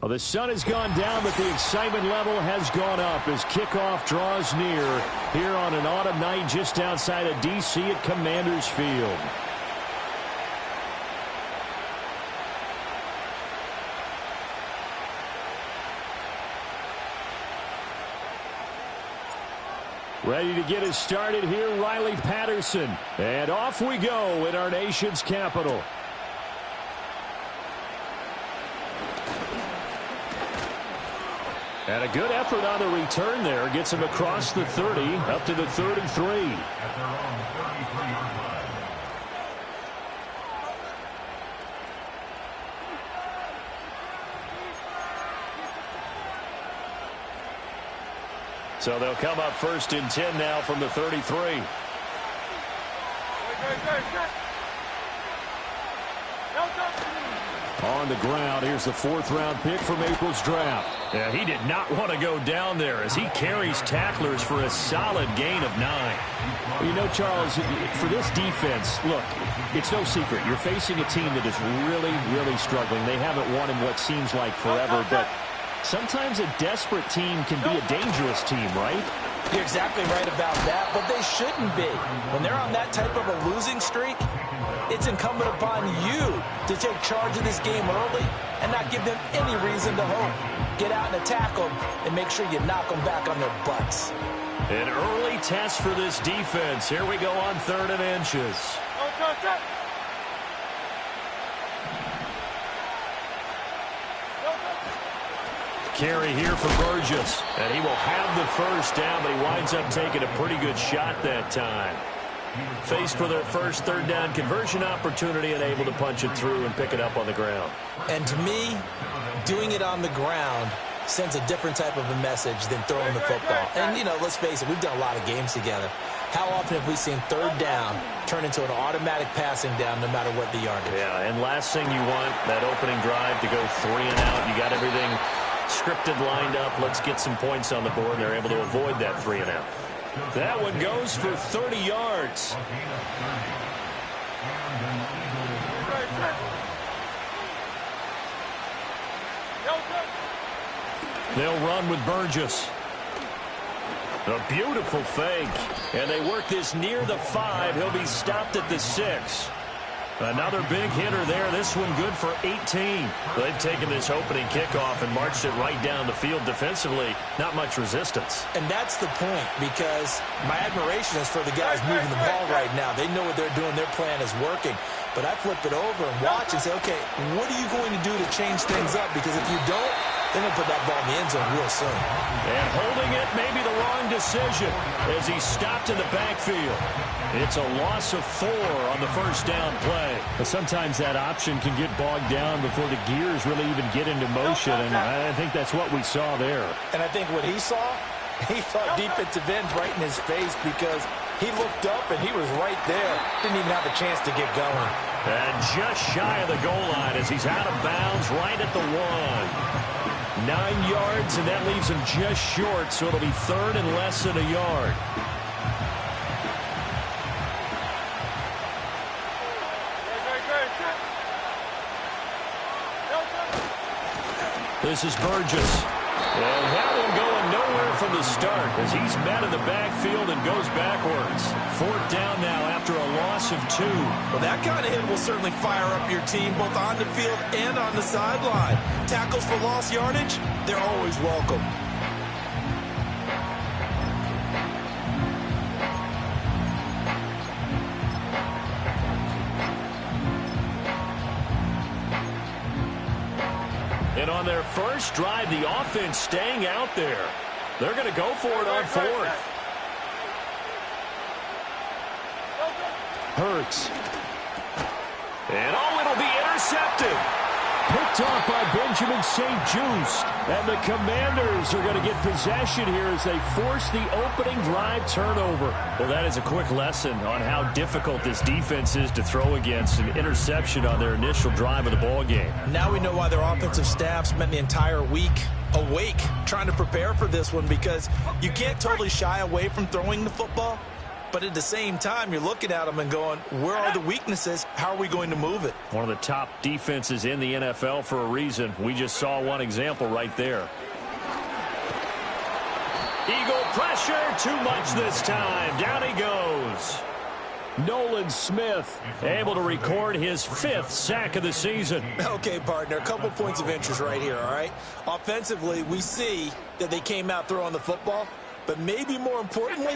Well, the sun has gone down, but the excitement level has gone up as kickoff draws near here on an autumn night just outside of D.C. at Commanders Field. Ready to get us started here, Riley Patterson. And off we go in our nation's capital. And a good effort on the return there. Gets him across the 30, up to the 33. So they'll come up first and 10 now from the 33. On the ground, here's the 4th-round pick from April's draft. Yeah, he did not want to go down there as he carries tacklers for a solid gain of 9. You know, Charles, for this defense, look, it's no secret. You're facing a team that is really, really struggling. They haven't won in what seems like forever, but sometimes a desperate team can be a dangerous team, right? You're exactly right about that, but they shouldn't be. When they're on that type of a losing streak, it's incumbent upon you to take charge of this game early and not give them any reason to hope. Get out and attack them and make sure you knock them back on their butts. An early test for this defense. Here we go on 3rd and inches. Carry here for Burgess, and he will have the first down, but he winds up taking a pretty good shot that time. Faced with their first 3rd down conversion opportunity and able to punch it through and pick it up on the ground. And to me, doing it on the ground sends a different type of a message than throwing the football. And, you know, let's face it, we've done a lot of games together. How often have we seen 3rd down turn into an automatic passing down no matter what the yardage? Yeah, and last thing you want, that opening drive to go 3 and out. You got everything scripted, lined up. Let's get some points on the board. They're able to avoid that 3 and out. That one goes for 30 yards. They'll run with Burgess. A beautiful fake. And they work this near the 5. He'll be stopped at the 6. Another big hitter there. This one good for 18. They've taken this opening kickoff and marched it right down the field defensively. Not much resistance. And that's the point, because my admiration is for the guys moving the ball right now. They know what they're doing. Their plan is working. But I flip it over and watch and say, okay, what are you going to do to change things up? Because if you don't, they're going to put that ball in the end zone real soon. And holding it may be the wrong decision as he's stopped in the backfield. It's a loss of 4 on the first down play. But sometimes that option can get bogged down before the gears really even get into motion, and I think that's what we saw there. And I think what he saw defensive ends right in his face, because he looked up and he was right there. Didn't even have a chance to get going. And just shy of the goal line as he's out of bounds right at the 1. 9 yards, and that leaves him just short, so it'll be 3rd and less than a yard. This is Burgess. And that one going nowhere from the start as he's met in the backfield and goes backwards. 4th down now after a loss of 2. Well, that kind of hit will certainly fire up your team both on the field and on the sideline. Tackles for lost yardage, they're always welcome. And on their first drive, the offense staying out there. They're going to go for it on 4th. Hurts. And it'll be intercepted. Picked off by Benjamin St. Just. And the Commanders are going to get possession here as they force the opening drive turnover. Well, that is a quick lesson on how difficult this defense is to throw against. An interception on their initial drive of the ball game. Now we know why their offensive staff spent the entire week awake trying to prepare for this one, because you can't totally shy away from throwing the football, But at the same time, you're looking at them and going, where are the weaknesses? How are we going to move it? One of the top defenses in the NFL for a reason. We just saw one example right there. Eagle pressure, too much this time. Down he goes. Nolan Smith able to record his 5th sack of the season. Okay, partner, a couple points of interest right here, all right? Offensively, we see that they came out throwing the football, but maybe more importantly,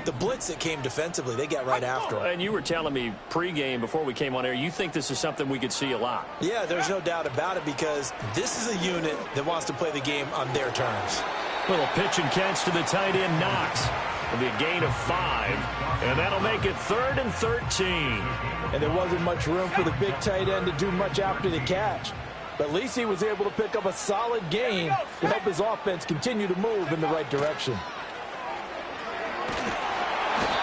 the blitz that came defensively, they got right after him. And you were telling me pregame before we came on air, you think this is something we could see a lot. Yeah, there's no doubt about it because this is a unit that wants to play the game on their terms. Little pitch and catch to the tight end, Knox. It'll be a gain of 5, and that'll make it 3rd and 13. And there wasn't much room for the big tight end to do much after the catch. But at least he was able to pick up a solid gain to help his offense continue to move in the right direction.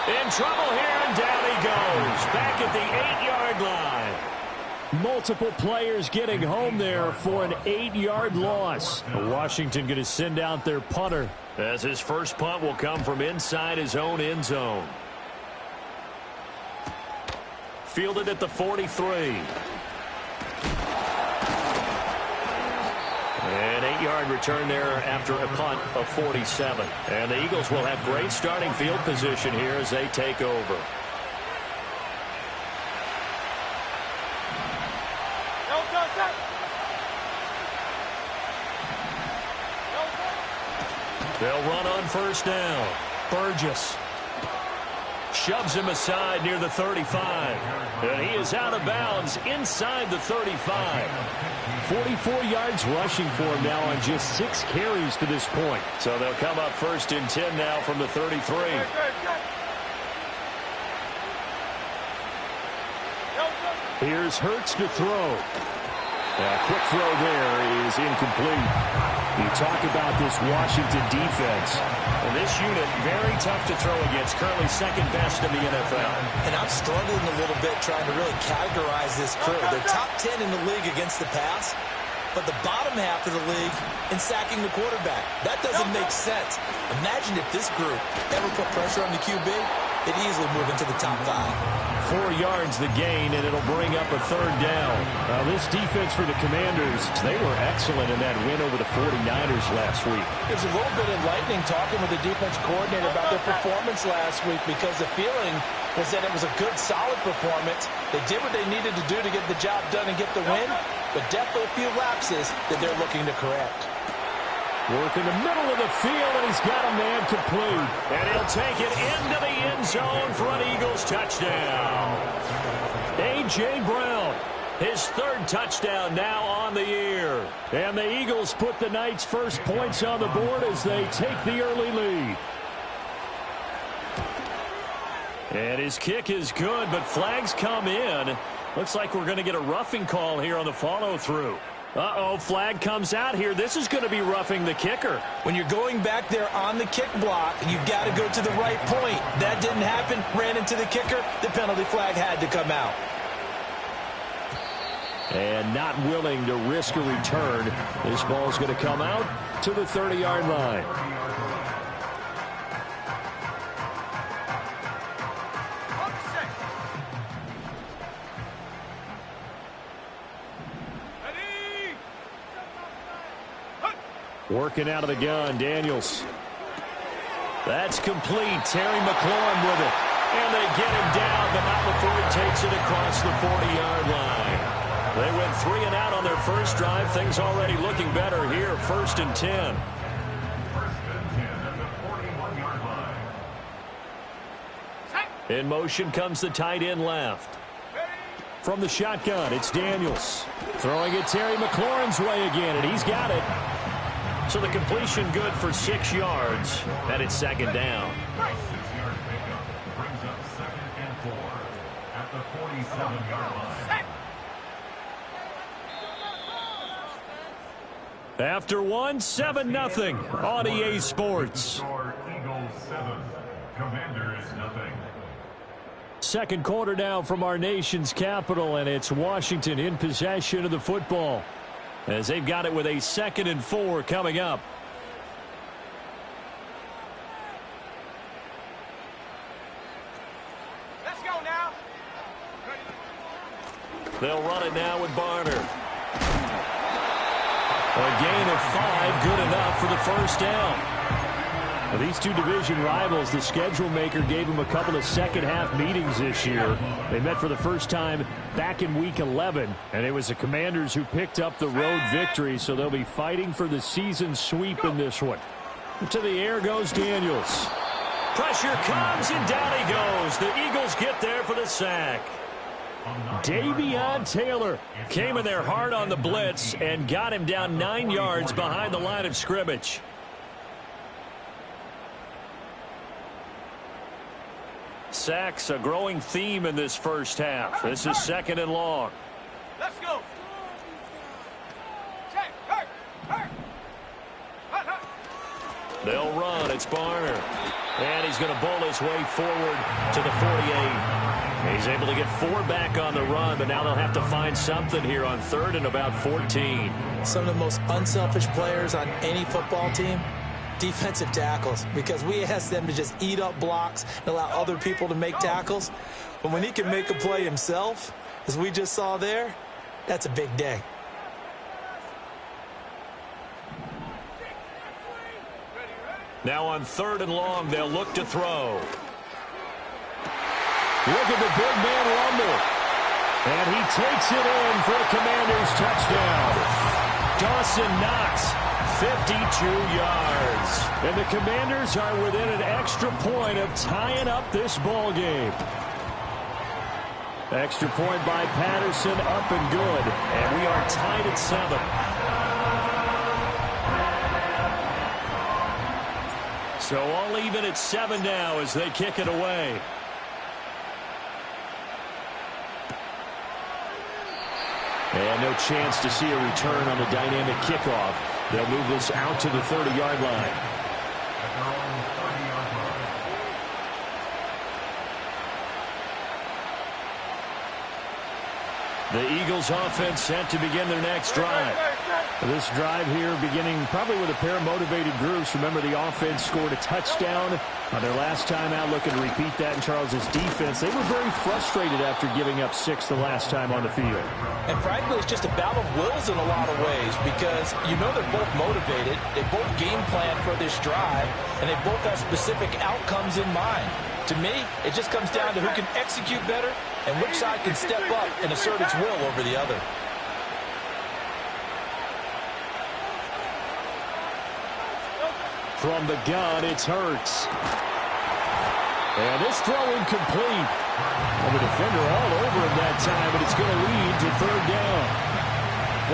In trouble here, and down he goes. Back at the 8-yard line. Multiple players getting home there for an 8-yard loss. Washington going to send out their punter, as his first punt will come from inside his own end zone. Fielded at the 43. An 8-yard return there after a punt of 47. And the Eagles will have great starting field position here as they take over. They'll run on first down. Burgess shoves him aside near the 35. And he is out of bounds inside the 35. 44 yards rushing for him now on just 6 carries to this point. So they'll come up 1st and 10 now from the 33. Here's Hurts to throw. Quick throw there is incomplete. You talk about this Washington defense. And this unit, very tough to throw against. Currently 2nd best in the NFL. And I'm struggling a little bit trying to really categorize this crew. They're top 10 in the league against the pass, but the bottom half of the league in sacking the quarterback. That doesn't make sense. Imagine if this group ever put pressure on the QB, they'd easily move into the top 5. 4 yards the gain, and it'll bring up a 3rd down. This defense for the Commanders, they were excellent in that win over the 49ers last week. It was a little bit enlightening talking with the defense coordinator about their performance last week because the feeling was that it was a good, solid performance. They did what they needed to do to get the job done and get the win, but definitely a few lapses that they're looking to correct. Work in the middle of the field, and he's got a man complete. And he'll take it into the end zone for an Eagles touchdown. A.J. Brown, his 3rd touchdown now on the year. And the Eagles put the night's first points on the board as they take the early lead. And his kick is good, but flags come in. Looks like we're going to get a roughing call here on the follow-through. Uh-oh, flag comes out here. This is going to be roughing the kicker. When you're going back there on the kick block, you've got to go to the right point. That didn't happen. Ran into the kicker. The penalty flag had to come out. And not willing to risk a return. This ball is going to come out to the 30-yard line. Working out of the gun, Daniels. That's complete. Terry McLaurin with it. And they get him down, but not before he takes it across the 40-yard line. They went 3 and out on their first drive. Things already looking better here. 1st and 10. In motion comes the tight end left. From the shotgun, it's Daniels. Throwing it Terry McLaurin's way again, and he's got it. So the completion good for 6 yards, and it's 2nd down. Brings up 2nd and 4 at the 47-yard line. After 1, 7-0 on EA Sports. Eagles 7, Commanders 0. Second quarter now from our nation's capital, and it's Washington in possession of the football, as they've got it with a 2nd and 4 coming up. They'll run it now with Barner. A gain of 5, good enough for the first down. Now, these two division rivals, the schedule maker gave them a couple of second-half meetings this year. They met for the first time back in Week 11, and it was the Commanders who picked up the road victory, so they'll be fighting for the season sweep in this one. To the air goes Daniels. Pressure comes, and down he goes. The Eagles get there for the sack. Davion Taylor came in there hard on the blitz and got him down 9 yards behind the line of scrimmage. Sacks, a growing theme in this first half. This is 2nd and long. Let's go. They'll run. It's Barner. And he's going to bowl his way forward to the 48. He's able to get 4 back on the run, but now they'll have to find something here on 3rd and about 14. Some of the most unselfish players on any football team, defensive tackles, because we ask them to just eat up blocks and allow other people to make tackles. But when he can make a play himself, as we just saw there, that's a big day. Now on 3rd and long, they'll look to throw. Look at the big man rumble. And he takes it in for a Commanders touchdown. Dawson Knox, 52 yards. And the Commanders are within an extra point of tying up this ball game. Extra point by Patterson, up and good. And we are tied at 7. So all even at 7 now as they kick it away. And no chance to see a return on the dynamic kickoff. They'll move this out to the 30-yard line. The Eagles offense set to begin their next drive. This drive here beginning probably with a pair of motivated groups. Remember, the offense scored a touchdown on their last time out. Looking to repeat that in Charles's defense. They were very frustrated after giving up 6 the last time on the field. And frankly, it's just a battle of wills in a lot of ways because you know they're both motivated. They both game plan for this drive, and they both have specific outcomes in mind. To me, it just comes down to who can execute better and which side can step up and assert its will over the other. From the gun, it's Hurts. And this throw incomplete. And the defender all over him that time, but it's going to lead to 3rd down.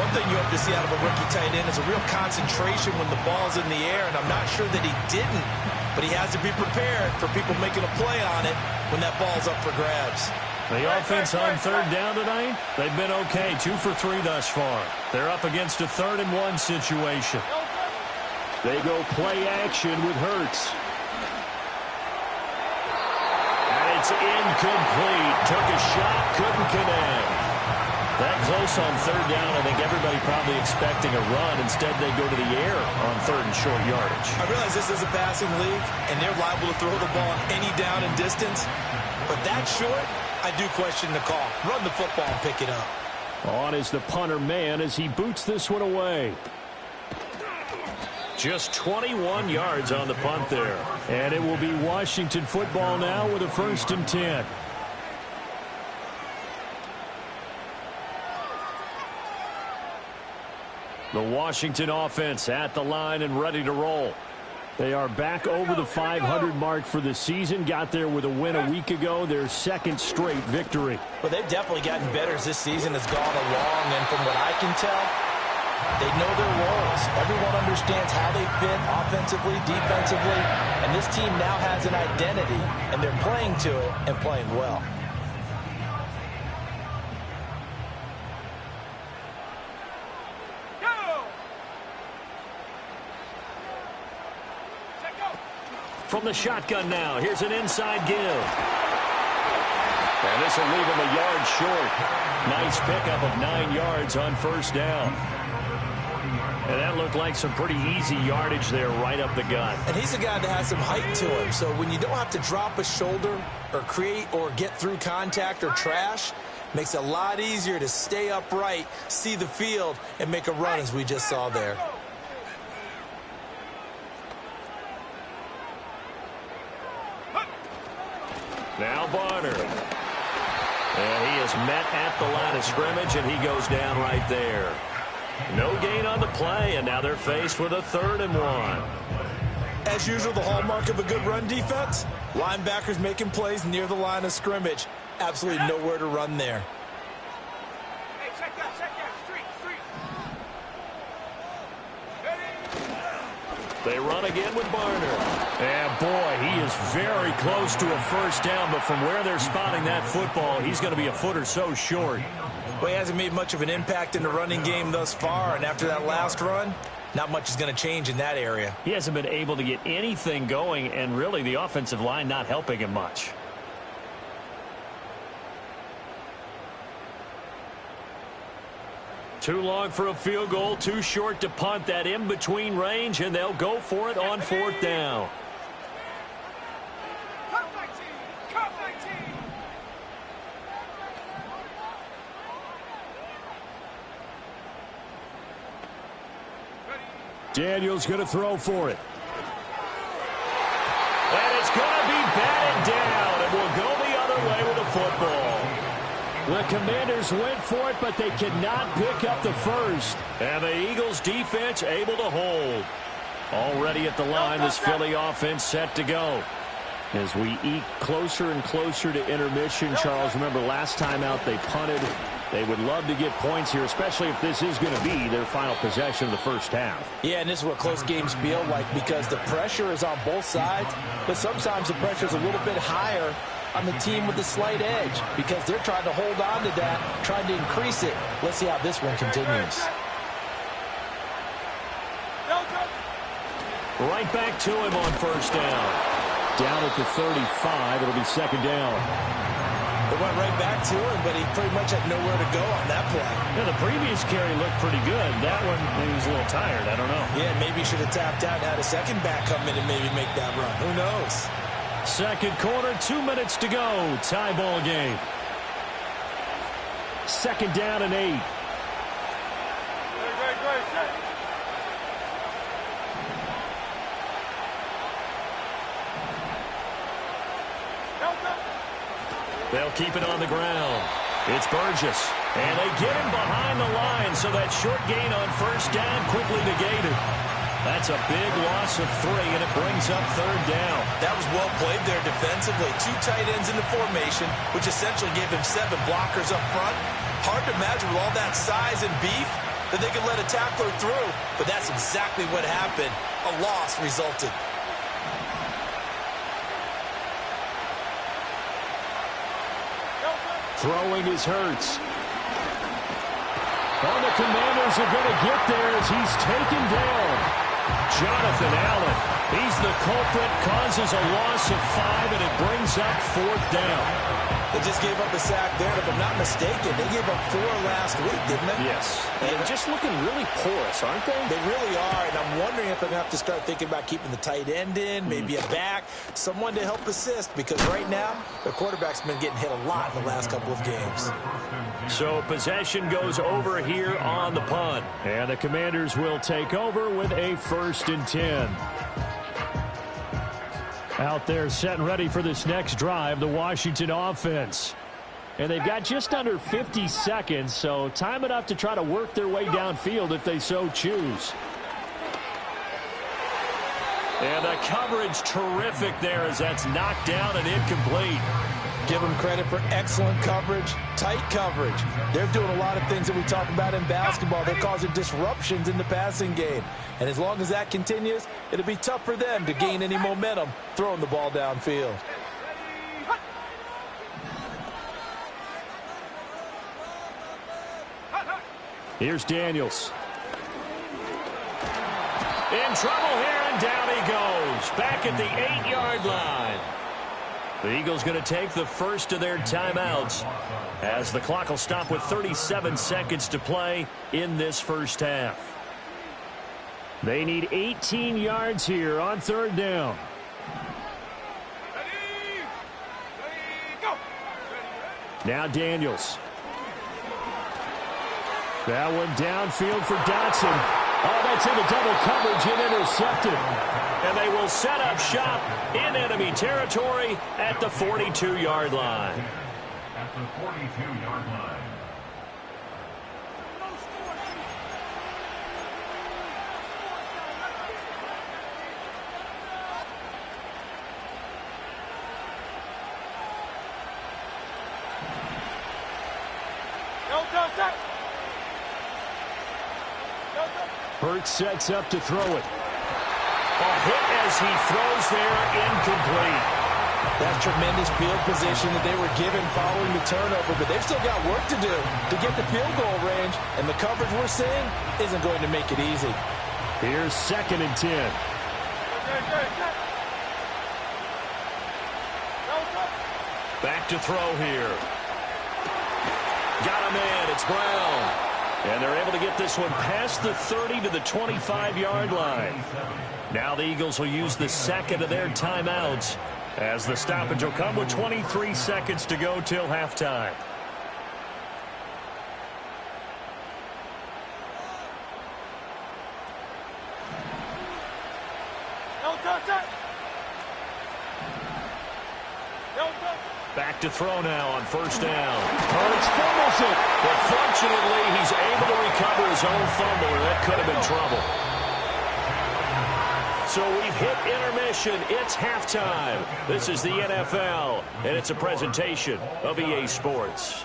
One thing you have to see out of a rookie tight end is a real concentration when the ball's in the air, and I'm not sure that he didn't, but he has to be prepared for people making a play on it when that ball's up for grabs. The offense on 3rd down tonight, they've been okay, 2 for 3 thus far. They're up against a 3rd and 1 situation. They go play action with Hurts. And it's incomplete. Took a shot, couldn't connect. That close on 3rd down, I think everybody probably expecting a run. Instead, they go to the air on 3rd and short yardage. I realize this is a passing league, and they're liable to throw the ball any down and distance. But that short, I do question the call. Run the football and pick it up. On is the punter man as he boots this one away. Just 21 yards on the punt there. And it will be Washington football now with a 1st and 10. The Washington offense at the line and ready to roll. They are back over the 500 mark for the season. Got there with a win a week ago. Their 2nd straight victory. Well, they've definitely gotten better as this season has gone along. And from what I can tell, they know their roles. Everyone understands how they fit offensively, defensively. And this team now has an identity, and they're playing to it and playing well. From the shotgun now, here's an inside give. And this will leave him a yard short. Nice pickup of 9 yards on 1st down. And that looked like some pretty easy yardage there right up the gut. And he's a guy that has some height to him. So when you don't have to drop a shoulder or create or get through contact or trash, Makes it a lot easier to stay upright, see the field, and make a run as we just saw there. Now Barner. And he is met at the line of scrimmage, and he goes down right there. No gain on the play, and now they're faced with a 3rd and 1. As usual, the hallmark of a good run defense, linebackers making plays near the line of scrimmage. Absolutely nowhere to run there. Hey, check that, street. They run again with Barner. And boy, he is very close to a first down, but from where they're spotting that football, he's going to be a foot or so short. Well, he hasn't made much of an impact in the running game thus far, and after that last run, not much is going to change in that area. He hasn't been able to get anything going, and really the offensive line not helping him much. Too long for a field goal, too short to punt. That in-between range, and they'll go for it on 4th down. Cut 19. Daniels going to throw for it. And it's going to be batted down, and will go the other way with the football. The Commanders went for it, but they cannot pick up the first. And the Eagles defense able to hold. Already at the line, this Philly offense set to go. As we eke closer and closer to intermission, Charles, remember last time out they punted. They would love to get points here, especially if this is going to be their final possession of the first half. Yeah, and this is what close games feel like because the pressure is on both sides, but sometimes the pressure is a little bit higher on the team with the slight edge because they're trying to hold on to that, trying to increase it. Let's see how this one continues. Right back to him on first down. Down at the 35, it'll be 2nd down. It went right back to him, but he pretty much had nowhere to go on that play. Yeah, the previous carry looked pretty good. That one, maybe he was a little tired. I don't know. Yeah, maybe he should have tapped out and had a second back come in and maybe make that run. Who knows? Second quarter, 2 minutes to go. Tie ball game. 2nd down and 8. They'll keep it on the ground. It's Burgess. And they get him behind the line, so that short gain on first down quickly negated. That's a big loss of 3, and it brings up 3rd down. That was well played there defensively. 2 tight ends in the formation, which essentially gave them 7 blockers up front. Hard to imagine with all that size and beef that they could let a tackler through, but that's exactly what happened. A loss resulted. Throwing is Hurts. And the Commanders are going to get there as he's taken down. Jonathan Allen, he's the culprit, causes a loss of 5, and it brings up 4th down. They just gave up a sack there, and if I'm not mistaken, they gave up 4 last week, didn't they? Yes. And they're just looking really porous, aren't they? They really are, and I'm wondering if they're going to have to start thinking about keeping the tight end in, maybe a back, someone to help assist, because right now, their quarterback's been getting hit a lot in the last couple of games. So possession goes over here on the punt, and the Commanders will take over with a 1st and 10. Out there set and ready for this next drive, the Washington offense. And they've got just under 50 seconds, so time enough to try to work their way downfield if they so choose. And the coverage terrific there as that's knocked down and incomplete. Give them credit for excellent coverage, tight coverage. They're doing a lot of things that we talk about in basketball. They're causing disruptions in the passing game. And as long as that continues, it'll be tough for them to gain any momentum throwing the ball downfield. Here's Daniels. In trouble here, and down he goes. Back at the 8-yard line. The Eagles going to take the first of their timeouts as the clock will stop with 37 seconds to play in this first half. They need 18 yards here on 3rd down. Now Daniels. That one downfield for Dotson. Oh, that's into double coverage and intercepted. And they will set up shop in enemy territory at the 42-yard line. At the 42-yard line. Hurts sets up to throw it. A hit as he throws there, incomplete. That's tremendous field position that they were given following the turnover, but they've still got work to do to get the field goal range, and the coverage we're seeing isn't going to make it easy. Here's 2nd and 10. Back to throw here. Got a man. It's Brown. And they're able to get this one past the 30 to the 25-yard line. Now the Eagles will use the second of their timeouts as the stoppage will come with 23 seconds to go till halftime. Back to throw now on 1st down. Hurts fumbles it. But fortunately, he's able to recover his own fumble, or that could have been trouble. So we've hit intermission. It's halftime. This is the NFL, and it's a presentation of EA Sports.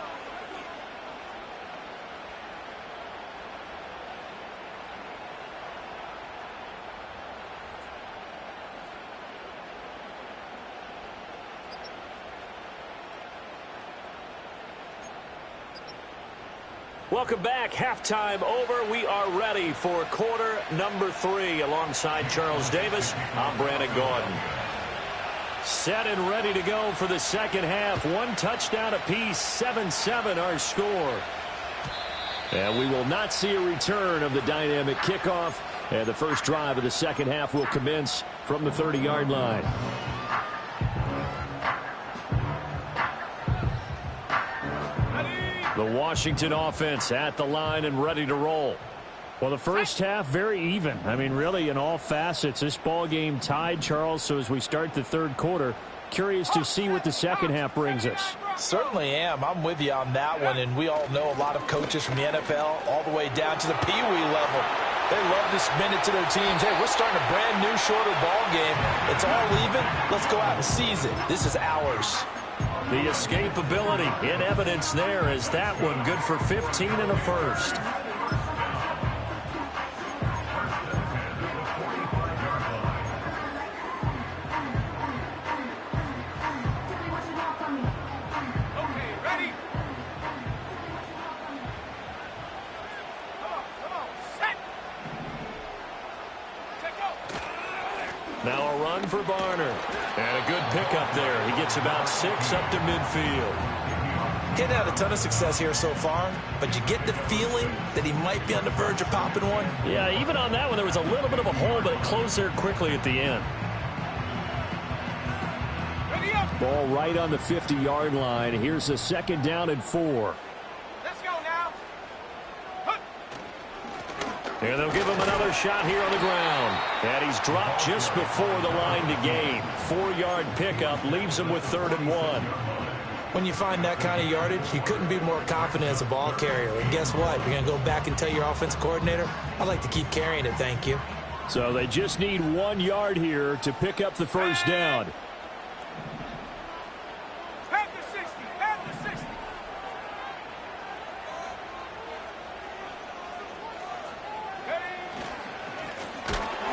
Welcome back. Halftime over. We are ready for quarter number 3. Alongside Charles Davis, I'm Brandon Gordon. Set and ready to go for the second half. 1 touchdown apiece, 7-7 our score. And we will not see a return of the dynamic kickoff. And the first drive of the second half will commence from the 30-yard line. The Washington offense at the line and ready to roll. Well, the first half, very even. I mean, really, in all facets, this ball game tied, Charles. So as we start the third quarter, curious to see what the second half brings us. Certainly am. I'm with you on that one. And we all know a lot of coaches from the NFL all the way down to the Pee Wee level. They love to spin it to their teams. Hey, we're starting a brand new, shorter ball game. It's all even. Let's go out and seize it. This is ours. The escapability in evidence there is that one good for 15 and a first. Okay, ready? Come on, set! Check go! Now a run for Barner. And a good pickup there. He gets about 6 up to midfield. Getting had a ton of success here so far, but you get the feeling that he might be on the verge of popping one. Yeah, even on that one, there was a little bit of a hole, but it closed there quickly at the end. Ready up! Ball right on the 50-yard line. Here's a 2nd down and 4. Let's go now! Hup. And they'll give him another shot here on the ground. And he's dropped just before the line to gain. 4-yard pickup leaves him with 3rd and 1. When you find that kind of yardage, you couldn't be more confident as a ball carrier. And guess what? You're going to go back and tell your offensive coordinator, I'd like to keep carrying it, thank you. So they just need 1 yard here to pick up the first down. Have the 60! Have the 60!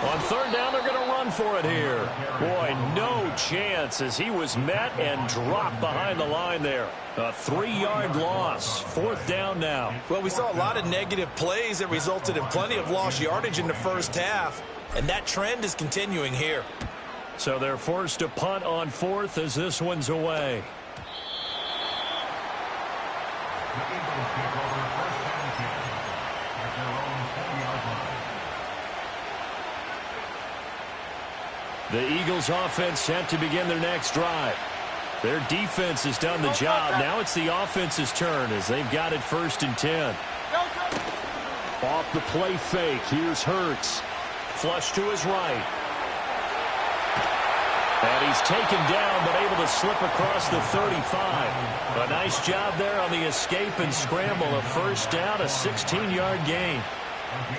On 3rd down, they're going to run for it here. Boy, no chance as he was met and dropped behind the line there. A 3-yard loss. 4th down now. Well, we saw a lot of negative plays that resulted in plenty of lost yardage in the first half, and that trend is continuing here. So they're forced to punt on 4th as this one's away. The Eagles take over 1st and 10 at their own 40-yard line. The Eagles offense set to begin their next drive. Their defense has done the job. Now it's the offense's turn as they've got it 1st and 10. Go, go! Off the play fake, here's Hurts. Flush to his right. And he's taken down, but able to slip across the 35. A nice job there on the escape and scramble. A first down, a 16-yard gain.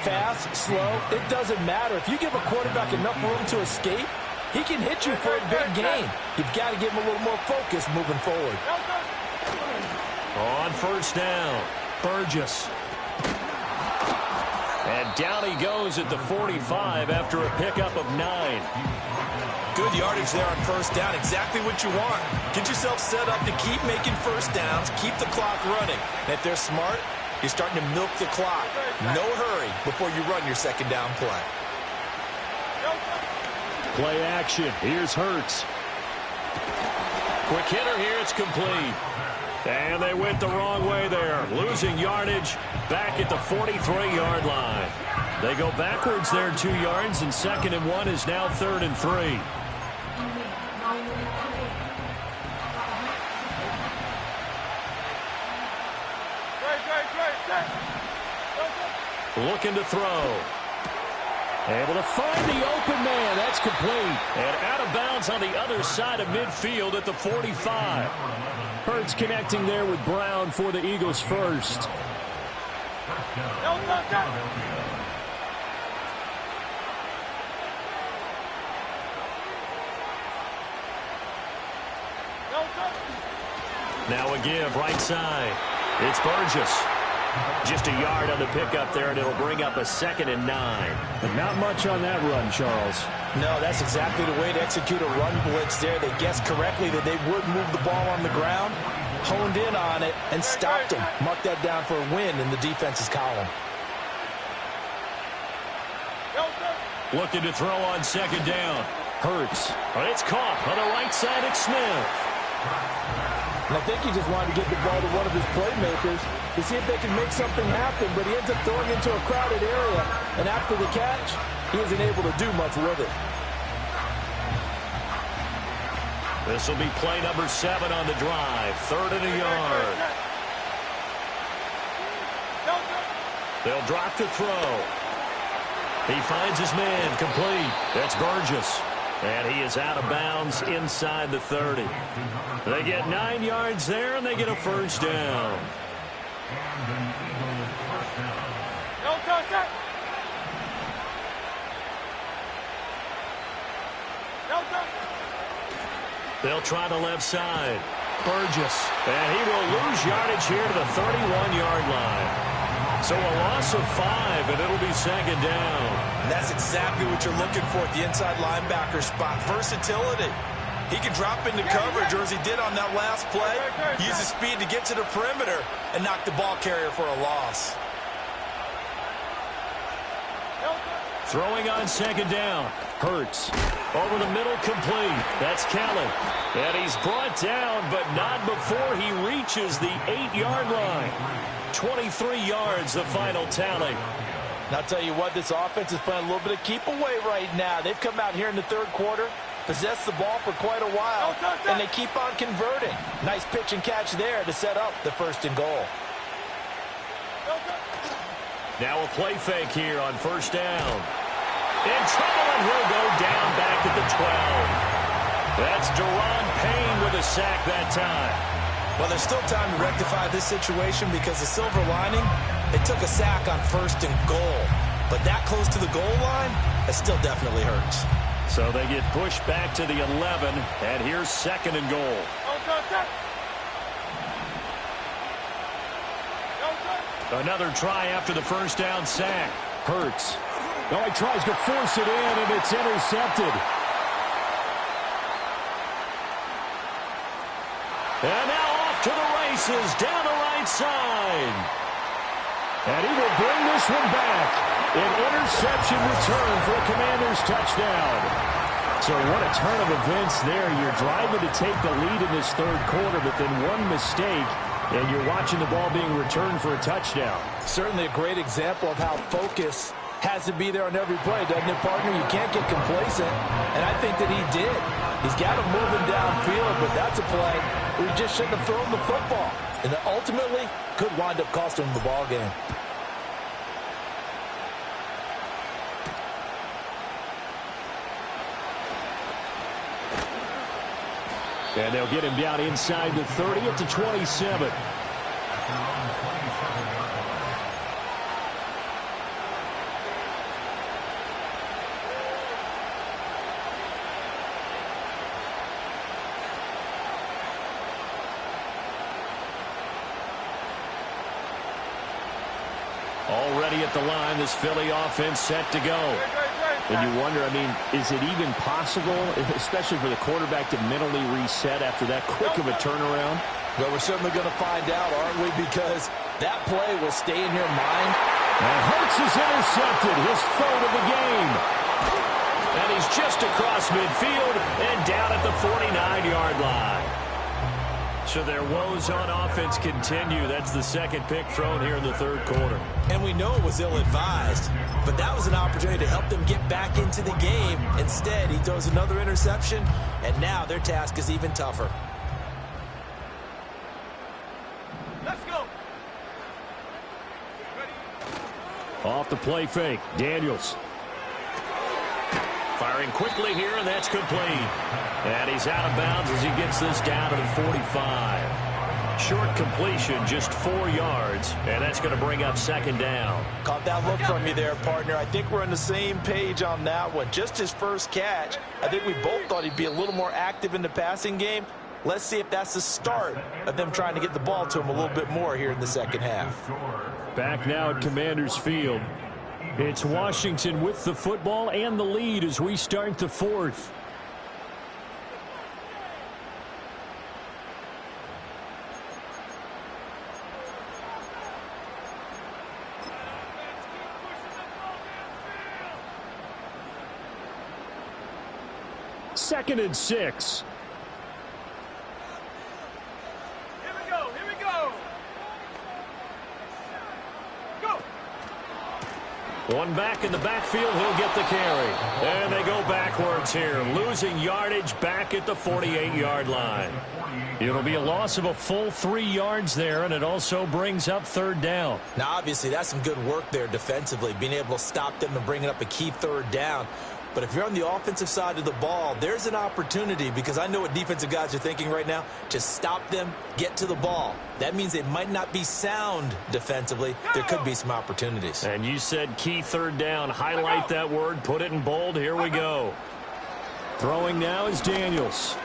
Fast, slow, it doesn't matter. If you give a quarterback enough room to escape, he can hit you for a big gain. You've got to give him a little more focus moving forward. On first down, Burgess. And down he goes at the 45 after a pickup of 9. Good yardage there on first down. Exactly what you want. Get yourself set up to keep making first downs, keep the clock running. And if they're smart, you're starting to milk the clock. No hurry before you run your second down play. Play action. Here's Hurts. Quick hitter here. It's complete. And they went the wrong way there. Losing yardage back at the 43-yard line. They go backwards there 2 yards, and 2nd and 1 is now 3rd and 3. Looking to throw. Able to find the open man. That's complete. And out of bounds on the other side of midfield at the 45. Hurts connecting there with Brown for the Eagles first. Now a give right side. It's Burgess. Just a yard on the pickup there, and it'll bring up a 2nd and 9. But not much on that run, Charles. No, that's exactly the way to execute a run blitz there. They guessed correctly that they would move the ball on the ground, honed in on it, and stopped them. Mark that down for a win in the defense's column. Looking to throw on 2nd down. Hurts. But it's caught on the right side at Smith. And I think he just wanted to get the ball to one of his playmakers to see if they can make something happen, but he ends up throwing into a crowded area, and after the catch, he isn't able to do much with it. This will be play number 7 on the drive. 3rd and a yard. They'll drop to throw. He finds his man complete. That's Burgess. And he is out of bounds inside the 30. They get 9 yards there, and they get a first down. They'll try the left side. Burgess. And he will lose yardage here to the 31-yard line. So a loss of 5, and it'll be 2nd down. And that's exactly what you're looking for at the inside linebacker spot. Versatility. He can drop into coverage, or as he did on that last play, use his speed to get to the perimeter and knock the ball carrier for a loss. Throwing on 2nd down. Hurts. Over the middle, complete. That's Kelly. And he's brought down, but not before he reaches the 8-yard line. 23 yards, the final tally. And I'll tell you what, this offense is playing a little bit of keep away right now. They've come out here in the 3rd quarter, possessed the ball for quite a while, and they keep on converting. Nice pitch and catch there to set up the 1st and goal. Now a play fake here on first down. In trouble, and he'll go down back at the 12. That's Deron Payne with a sack that time. Well, there's still time to rectify this situation because the silver lining, they took a sack on 1st and goal. But that close to the goal line, that still definitely hurts. So they get pushed back to the 11, and here's 2nd and goal. Another try after the first down sack. Hurts. Oh, he tries to force it in, and it's intercepted. And now off to the races down the right side. And he will bring this one back. An interception return for a Commanders touchdown. So what a turn of events there. You're driving to take the lead in this 3rd quarter, but then one mistake, and you're watching the ball being returned for a touchdown. Certainly a great example of how focus has to be there on every play, doesn't it, partner? You can't get complacent, and I think that he did. He's got him moving downfield, but that's a play where he just shouldn't have thrown the football, and that ultimately could wind up costing him the ball game. And they'll get him down inside the 30 at the 27. Already at the line, this Philly offense set to go. And you wonder, I mean, is it even possible, especially for the quarterback, to mentally reset after that quick of a turnaround? Well, we're certainly going to find out, aren't we? Because that play will stay in your mind. And Hurts is intercepted, his third of the game. And he's just across midfield and down at the 49-yard line. So their woes on offense continue. That's the second pick thrown here in the third quarter. And we know it was ill-advised, but that was an opportunity to help them get back into the game. Instead, he throws another interception, and now their task is even tougher. Let's go. Off the play fake, Daniels. Firing quickly here, and that's complete. And he's out of bounds as he gets this down to the 45. Short completion, just 4 yards, and that's going to bring up second down. Caught that look from you there, partner. I think we're on the same page on that one. Just his first catch. I think we both thought he'd be a little more active in the passing game. Let's see if that's the start of them trying to get the ball to him a little bit more here in the second half. Back now at Commander's Field. It's Washington with the football and the lead as we start the fourth. Second and 6. Here we go. Here we go. Go. One back in the backfield, he'll get the carry. And they go backwards here, losing yardage back at the 48-yard line. It'll be a loss of a full 3 yards there, and it also brings up third down. Now, obviously, that's some good work there defensively, being able to stop them and bringing up a key third down. But if you're on the offensive side of the ball, there's an opportunity, because I know what defensive guys are thinking right now, to stop them, get to the ball. That means they might not be sound defensively. There could be some opportunities. And you said key third down. Highlight that word. Put it in bold. Here we go. Throwing now is Daniels.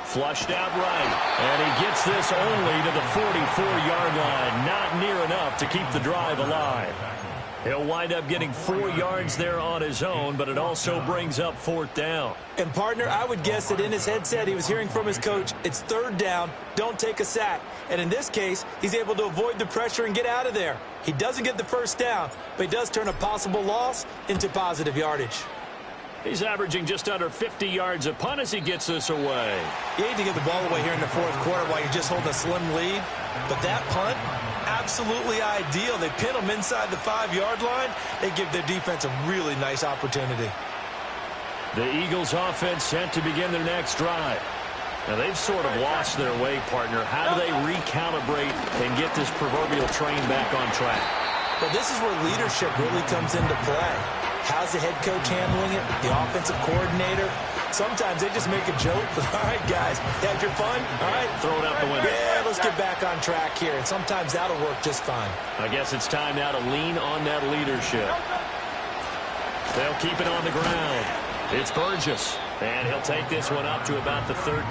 Flushed out right. And he gets this only to the 44-yard line. Not near enough to keep the drive alive. He'll wind up getting 4 yards there on his own, but it also brings up fourth down. And, partner, I would guess that in his headset he was hearing from his coach, it's third down, don't take a sack. And in this case, he's able to avoid the pressure and get out of there. He doesn't get the first down, but he does turn a possible loss into positive yardage. He's averaging just under 50 yards a punt as he gets this away. You hate to get the ball away here in the fourth quarter while you're just holding a slim lead, but that punt, absolutely ideal. They pin them inside the 5-yard line. They give their defense a really nice opportunity. The Eagles offense sent to begin their next drive. Now, they've sort of lost their way, partner. How do they recalibrate and get this proverbial train back on track? Well, this is where leadership really comes into play. How's the head coach handling it? The offensive coordinator? Sometimes they just make a joke. All right, guys, had your fun? All right. Throw it out the window. Yeah, let's get back on track here. And sometimes that'll work just fine. I guess it's time now to lean on that leadership. They'll keep it on the ground. It's Burgess. And he'll take this one up to about the 13.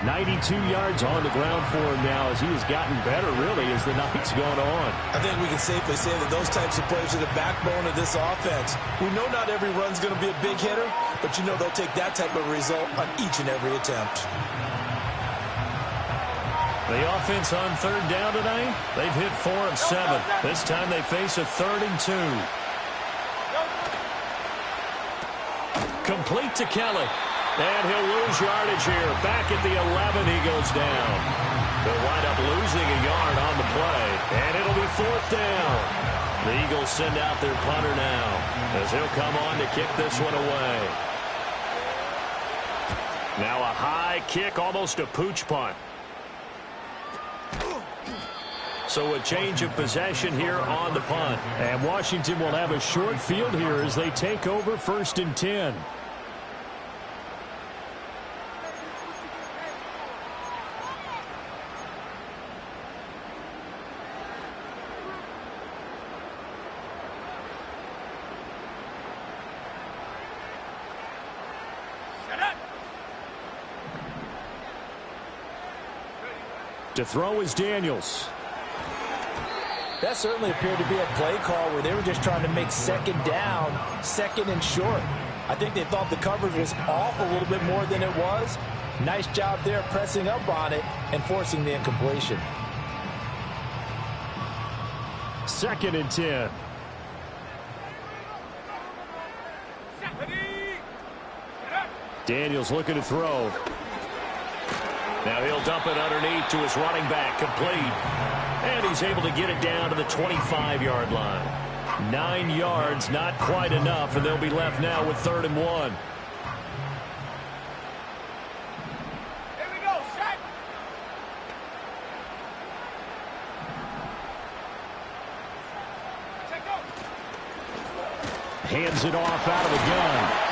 92 yards on the ground for him now as he has gotten better, really, as the night's gone on. I think we can safely say that those types of plays are the backbone of this offense. We know not every run's going to be a big hitter, but you know they'll take that type of result on each and every attempt. The offense on third down today, they've hit 4 of 7. This time they face a 3rd and 2. Complete to Kelly. And he'll lose yardage here. Back at the 11, he goes down. They'll wind up losing a yard on the play. And it'll be 4th down. The Eagles send out their punter now as he'll come on to kick this one away. Now a high kick, almost a pooch punt. So a change of possession here on the punt. And Washington will have a short field here as they take over 1st and 10. To throw is Daniels. That certainly appeared to be a play call where they were just trying to make second down, second and short. I think they thought the coverage was off a little bit more than it was. Nice job there pressing up on it and forcing the incompletion. 2nd and 10. Daniels looking to throw. Now he'll dump it underneath to his running back, complete. And he's able to get it down to the 25-yard line. 9 yards, not quite enough, and they'll be left now with 3rd and 1. Here we go, set. Hands it off out of the gun.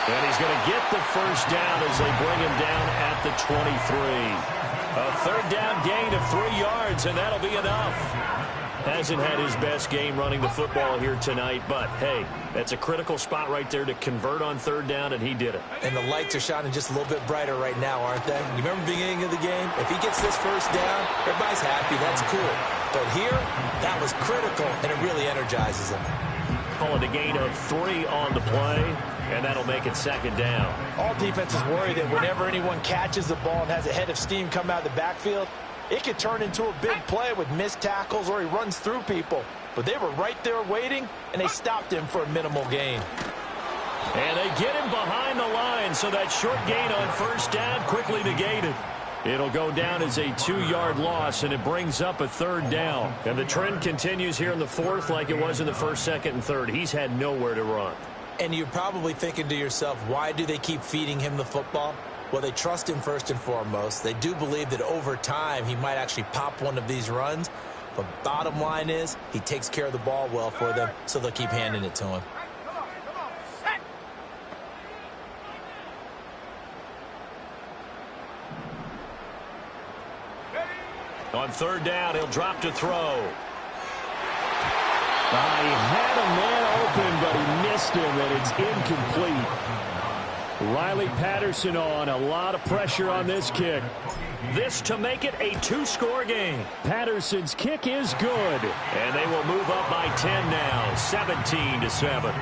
And he's going to get the first down as they bring him down at the 23. A 3rd down gain of 3 yards, and that'll be enough. Hasn't had his best game running the football here tonight, but, hey, that's a critical spot right there to convert on 3rd down, and he did it. And the lights are shining just a little bit brighter right now, aren't they? You remember the beginning of the game? If he gets this first down, everybody's happy. That's cool. But here, that was critical, and it really energizes him. Call it a gain of 3 on the play, and that'll make it 2nd down. All defenses worry that whenever anyone catches the ball and has a head of steam come out of the backfield, it could turn into a big play with missed tackles or he runs through people. But they were right there waiting, and they stopped him for a minimal gain. And they get him behind the line, so that short gain on 1st down quickly negated. It'll go down as a 2-yard loss, and it brings up a 3rd down. And the trend continues here in the 4th like it was in the 1st, 2nd, and 3rd. He's had nowhere to run. And you're probably thinking to yourself, why do they keep feeding him the football? Well, they trust him first and foremost. They do believe that over time he might actually pop one of these runs. But bottom line is he takes care of the ball well for them, so they'll keep handing it to him. Come on, set. On 3rd down, he'll drop to throw. He had a man open, but he missed him, and it's incomplete. Riley Patterson on. A lot of pressure on this kick. This to make it a 2-score game. Patterson's kick is good. And they will move up by 10 now, 17-7.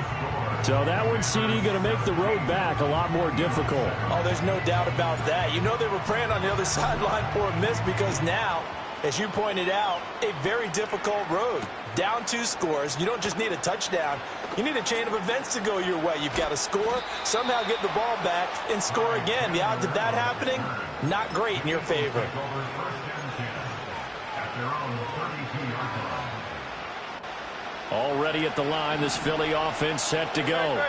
So that one, CD, going to make the road back a lot more difficult. Oh, there's no doubt about that. You know they were praying on the other sideline for a miss because now, as you pointed out, a very difficult road. Down 2 scores. You don't just need a touchdown. You need a chain of events to go your way. You've got to score, somehow get the ball back, and score again. The odds of that happening, not great in your favor. Already at the line, this Philly offense set to go.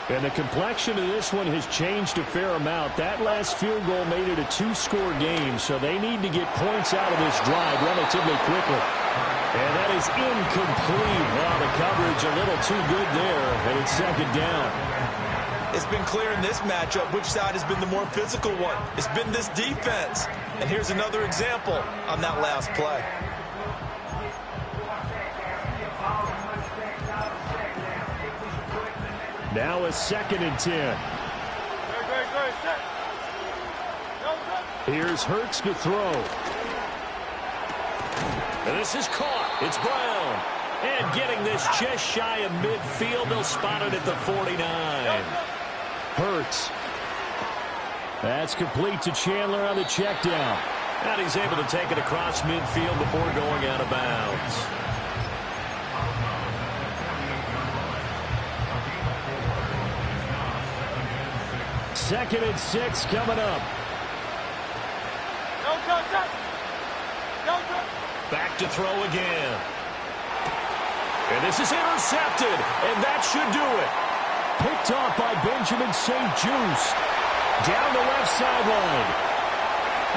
And the complexion of this one has changed a fair amount. That last field goal made it a 2-score game, so they need to get points out of this drive relatively quickly. And that is incomplete. Well, the coverage a little too good there, and it's 2nd down. It's been clear in this matchup which side has been the more physical one. It's been this defense. And here's another example on that last play. Now a 2nd and 10. Great, set. Here's Hurts to throw. And this is caught. It's Brown. And getting this just shy of midfield. They'll spot it at the 49. Hurts. That's complete to Chandler on the check down. And he's able to take it across midfield before going out of bounds. Second and 6 coming up. Back to throw again. And this is intercepted, and that should do it. Picked off by Benjamin St-Juste. Down the left sideline.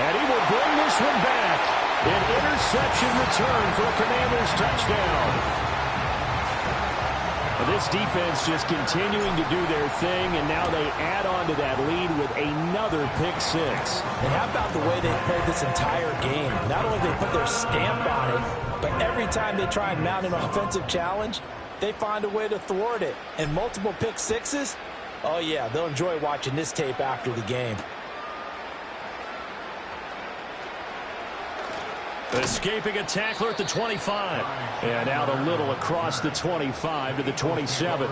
And he will bring this one back. An interception return for a Commanders touchdown. This defense just continuing to do their thing, and now they add on to that lead with another pick 6. And how about the way they played this entire game? Not only did they put their stamp on it, but every time they try and mount an offensive challenge, they find a way to thwart it. And multiple pick 6s, oh yeah, they'll enjoy watching this tape after the game. Escaping a tackler at the 25. And out a little across the 25 to the 27.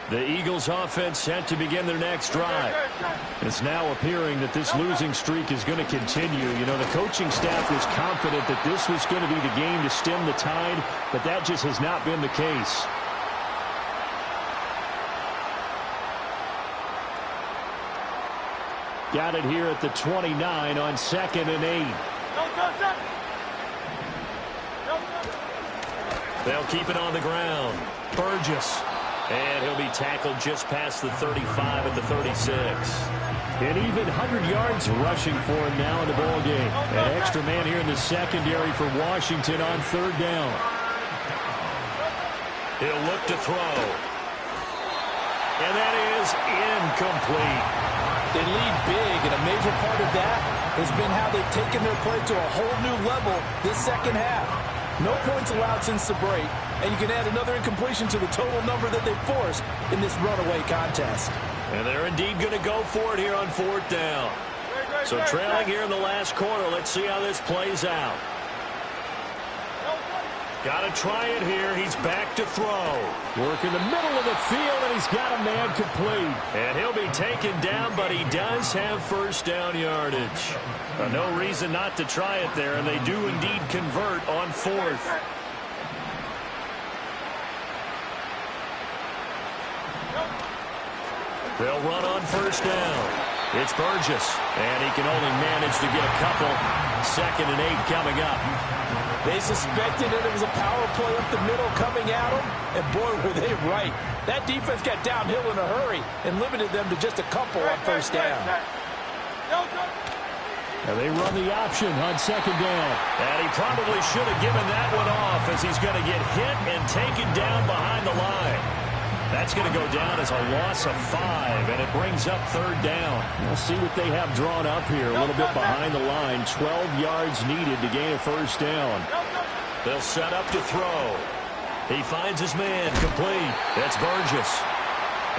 The Eagles offense set to begin their next drive. It's now appearing that this losing streak is going to continue. You know, the coaching staff was confident that this was going to be the game to stem the tide, but that just has not been the case. Got it here at the 29 on 2nd and 8. They'll keep it on the ground. Burgess. And he'll be tackled just past the 35 at the 36. An even 100 yards rushing for him now in the ball game. An extra man here in the secondary for Washington on 3rd down. He'll look to throw. And that is incomplete. They lead big, and a major part of that has been how they've taken their play to a whole new level this second half. No points allowed since the break, and you can add another incompletion to the total number that they forced in this runaway contest. And they're indeed going to go for it here on 4th down. So trailing here in the last quarter, let's see how this plays out. Got to try it here. He's back to throw. Work in the middle of the field, and he's got a man complete. And he'll be taken down, but he does have 1st down yardage. No reason not to try it there, and they do indeed convert on 4th. They'll run on 1st down. It's Burgess, and he can only manage to get a couple. 2nd and 8 coming up. They suspected that it was a power play up the middle coming at them, and boy, were they right. That defense got downhill in a hurry and limited them to just a couple on 1st down. And they run the option on 2nd down. And he probably should have given that one off as he's going to get hit and taken down behind the line. That's going to go down as a loss of 5, and it brings up 3rd down. We'll see what they have drawn up here. A little bit behind the line. 12 yards needed to gain a 1st down. They'll set up to throw. He finds his man complete. That's Burgess.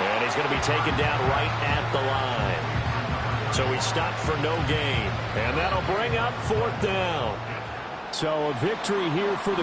And he's going to be taken down right at the line. So he stopped for no gain. And that'll bring up 4th down. So a victory here for the